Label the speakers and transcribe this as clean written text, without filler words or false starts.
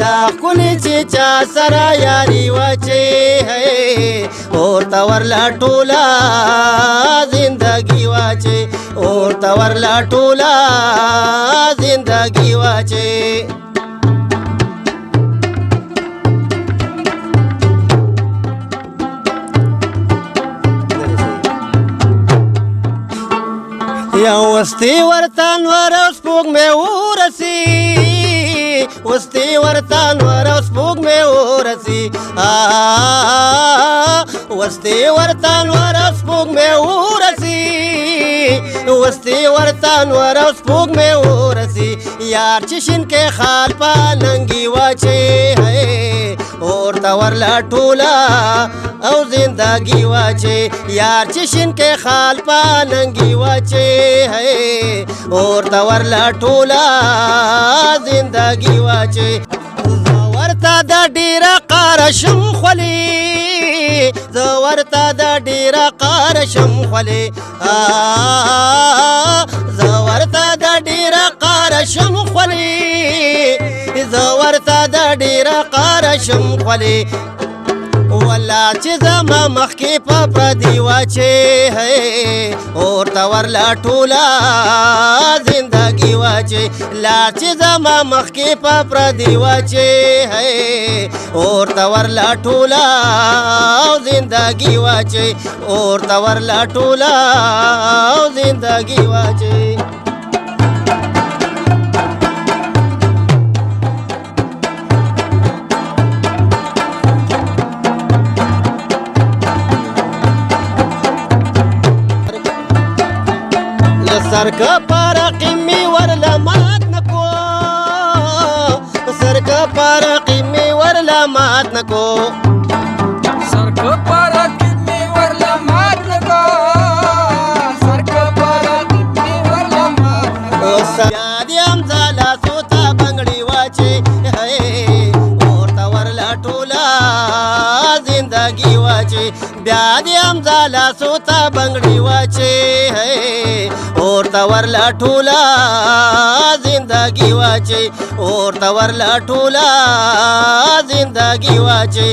Speaker 1: دا ښکلې چې چا سره یاري واچي ورته ورله ټوله زندګي واچي ورته ورله ټوله زندګي واچي یا وستي ورته نور او سپوږمۍ ورسي وستي ورته نور او سپوږمۍ ورسي وستي ورته نور او سپوږمۍ ورسي وستي ورته نور او سپوږمۍ ورسي یار چې شین کې خال په ننګي واچي ورته ورله ټوله او زندګي واچي یار چې شین کې خال په ننګي واچي ورته ورله ټوله زندګي واچي ورته د ډیره قارشم خولي زه ورته د ډیره قارشم خولي زه ورته د ډیره قارشم خولي زه ورته د ډیره قارشم خولي والله چې زما مخکې په پردي واچي ورته ورله ټوله زندګي واچي لا چې زما مخکې په پردي واچي ورته ورله ټوله زندګي واچي ورته ورله ټوله زندګي واچي سرکه پارقی می ورله مات نکو سرکه پارقی می ورله مات نکو
Speaker 2: سرکه پارقی می ورله مات نکو سرکه پارقی می ورله مات نکو
Speaker 1: یادیم زالا سوتا بنگړی واچي ورته ورله ټوله زندګي واچي بیا دې امزالا سوتا بنگړی واچي ورته ورله ټوله زندګي واچي ورته ورله ټوله زندګي واچي